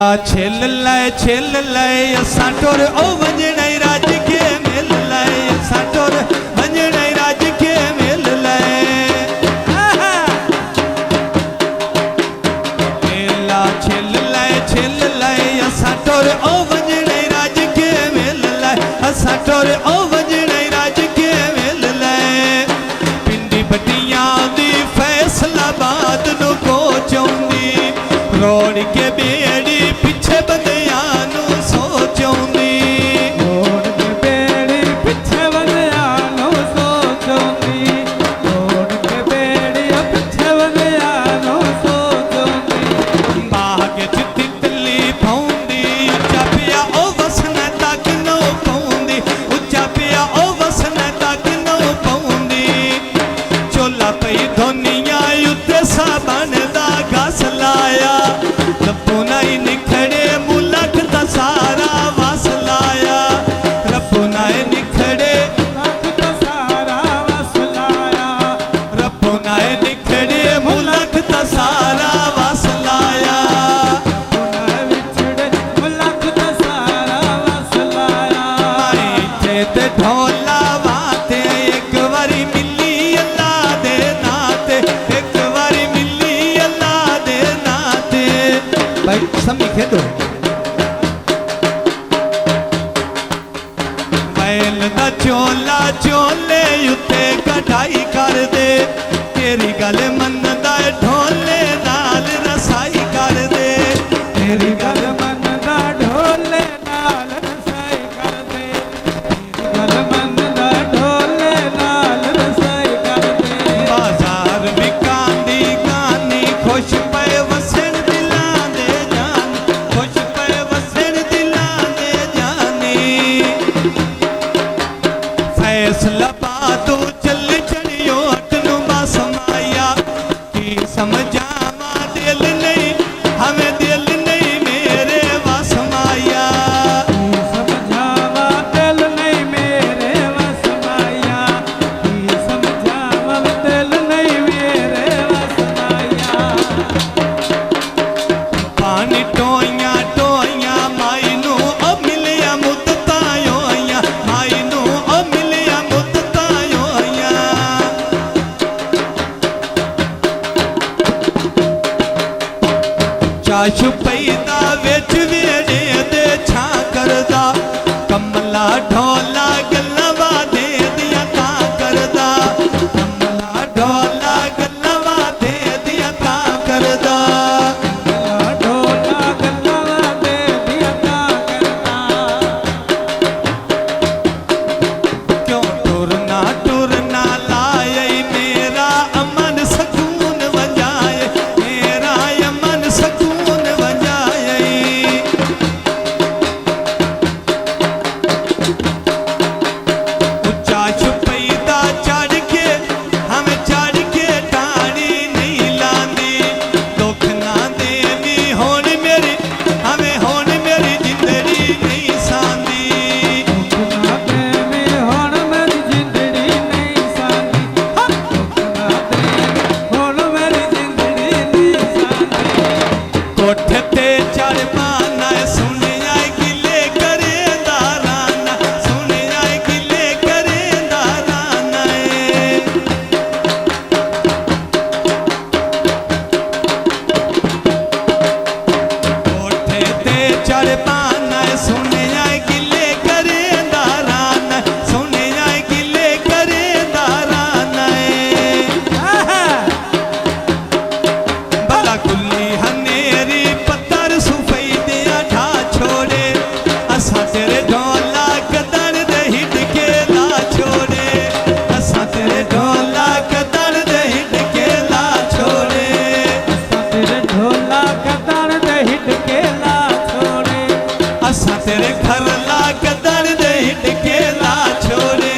छेल लाए असां टोर ओ वंजणाई राज के मेल लाए असां टोर वंजणाई राज के मेल लाए मेला छेल लाए असां टोर ओ वंजणाई राज के मेल लाए असां टोर ओ वंजणाई राज के मेल लाए पिंडी बटियां दी फैसलाबाद नु को चौंदी रोड के बेड़ी पिछे बंदियां सो चौंदी रोड के बेड़ी पिछे बंदियां सो चौंदी रोड के बेड़ी पिछे बंदियां सो चौंदी बाग च तितली पौंदी उच्चा पिया ओ वसन तक नो पौंदी उच्चा पिया ओ वसन तक नो पौंदी चोला पई धोनिया उत्ते साबन दा घस लाया रब्बो नाई निखड़े मुलक दा सारा वस लाया रब्बो नाई निखड़े मुलक दा सारा वस लाया रब्बो नाई निखड़े मुलक दा सारा वस लाया उन्हें विछड़े मुलक दा सारा वस लाया इत्थे ते ढोला वाते एक बारी मिली अल्लाह दे नाते एक बारी मिली अल्लाह दे नाते भाई समीखे दो बैल दा चोला चोले उत्ते कढ़ाई कर दे तेरी गल मनदा ढोले नाल रसाई कर दे तेरी गल मनदा ढोले नाल रसाई कर दे तेरी गल मनदा ढोले नाल रसाई कर दे बाजार विकांदी गानी खुश पे वसन दिलां दे जान खुश पे वसन दिलां दे जानी फैसलाबाद चल चढ़ियो अटनू बस माया की समझावा दिल नहीं हमें दिल नहीं मेरे वस माया समझावा दिल नहीं मेरे वस माया समझावा दिल नहीं मेरे वस माया पानी टोइया टोइया माई नू ओ मिलिया मुद्दतां होइयां माई नू ओ मिलिया मुद्दतां होइयां चाशु पैदा विच वेड़े दे छा करदा कमला ढोला गल्लां वादे दियां तां करदा कमला ढोला गल्लां वादे दियां तां करदा ढोला गल्ला दे दिया करता क्यों टुरना लाए मेरा अमन सकून वजाए मेरा अमन सकून वजाए उच्चा छुपैदा चढ़ के हमें चढ़ के टाणी नहीं लांदी दुख ना देनी होन मेरी हमें होन मेरी जिंदड़ी नहीं सांदी ना प्रेमी होण मेरी जिंदड़ी नहीं सांदी ना प्रेमी होण मेरी जिंदड़ी नहीं सांदी कोठे ते चढ़ पाना सुनिया गिले करे दाराना सुनिया गिले करे दाराना कोठे ते चढ़ पाना सुनिया गिले करे दाराना सुनिया गिले करे दाराना भला कुल्ली हनेरी पत्थर सुफई दिया ढा छोड़े असां तेरे ढोला कदर दे हिट के ला छोड़े असां तेरे ढोला कदर दे हिट के ला छोड़े तेरे ढोला कदर दे हिट के ला छोड़े असां तेरे घर ला कदर दे हिट के ला छोड़े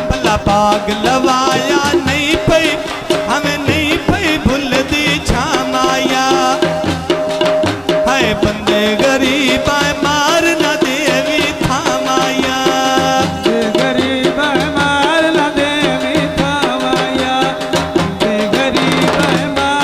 भला बाग लवाया नहीं पई हमें नहीं पई भुल दी छा माया है बंदे गरीब मार न देवी था माया गरीब मार न देवी था माया गरीब मार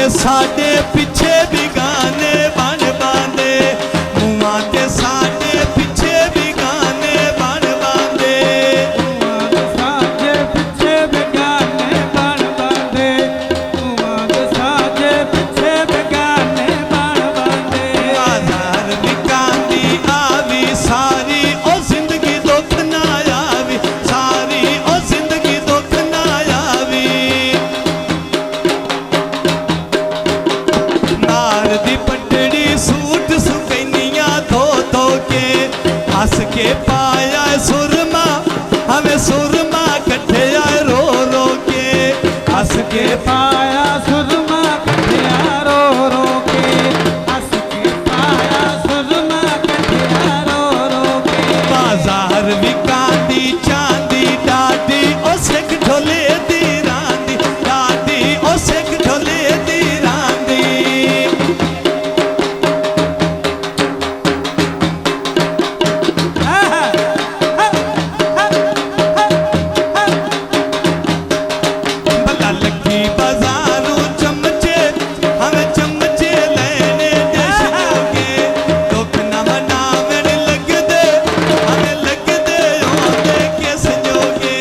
साडे पिछे बिगाने बन बांदे, मुआं ते साडे पिछे बिगाने बन बांदे। साजे पिछे बिगाने बन बांदे, साजे पिछे बिगाने बन बांदे। बाजार विकांदी आवी सारी ओ जिंदगी दुख ना आवी, सारी ओ जिंदगी दुख ना आवी। नार दी पटड़ी सूट सुकैनिया धो धो के, हस के पाया सुरमा हमें सुरमा कठिया रो रो के, हस के पाया सुरमा कठिया रो रो के, हंस के पाया सुरमा कठिया रो रो के। बाजार विकांदी चांदी डाडी ओ सिख ढोले दी रांदी, डाडी ओ सिख ढोले दी रांदी। भला लगी बाजारों चमचे हमें चमचे लेने देश जोगे, दुख न मनावन लग दे हमें लग दे होंदे किस जोगे।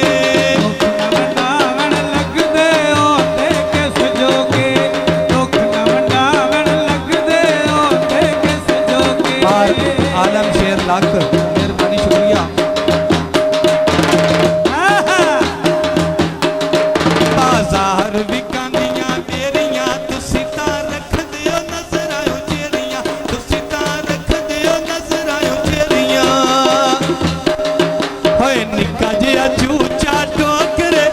मनावन लग दे होते किस जोगे, दुख न मनावन लग दे होते किस जोगे। आलम शेर लाख मेहरबानी शुक्रिया। बाजार विकांदियां तेरियां तुसी तां रख दियो नजरां चेरियां, तुसी तां रख दियो नजरां चेरियां। होए निक्का जिहा चूचा टोकरे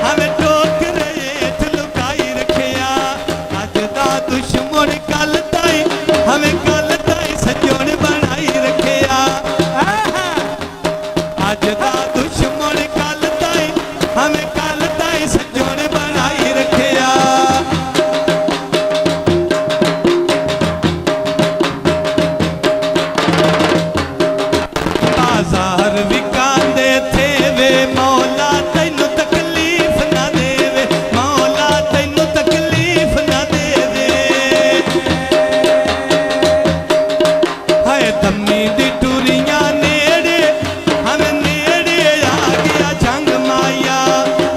हमें टोकरे हेठ लुकाई रखिया, अज दा दुश्मन कल ताई हमें कल ताई सजोन बनाई रखिया। अज दा दुश्मन कल ताई हमें कल ताई सजोन बनाई रखिया। बाजार विकांदे थे वे मौला तैनू तकलीफ ना देवे, मौला तैनू तकलीफ ना देवे। हाय दम्मी दी टुरियां नेड़े हमें नेड़े आ गया जंग माया,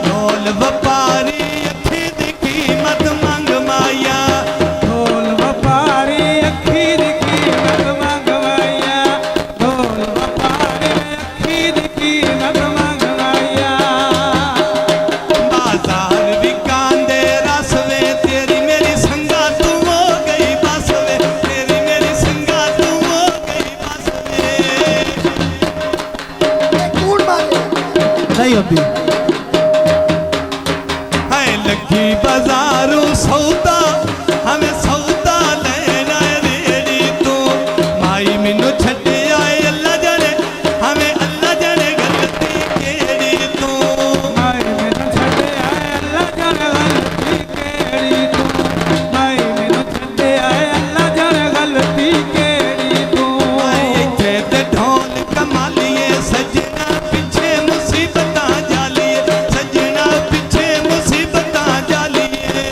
ढोल व्यापारी अखी दी कीमत मंग माया। ढोल व्यापारी अखी दी कीमत मंगवाया, ढोल व्यापारी अखी दी कीमत मंगवाया। बाजार विकांदे रस वे तेरी मेरी संगा तू हो गई बस वे, तेरी मेरी संगा तू हो गई बस वे। नहीं होती है लगी बाजारों सौदा हमें सौदा लेना रेड़ी तू, माई मैनू छड्डे आए अल्लाह जाने हमें अल्लाह जाने गलती केड़ी तू। माई मैनू छड्डे आए अल्लाह जाने गलती केड़ी तू, माई मैनू छड्डे आए अल्लाह जाने गलती केड़ी तू। इत्थे ते ढोल कमालिए सजना पिछे मुसीबतां जालिए, सजना पिछे मुसीबतां जालिए।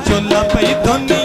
चोला पई धोनी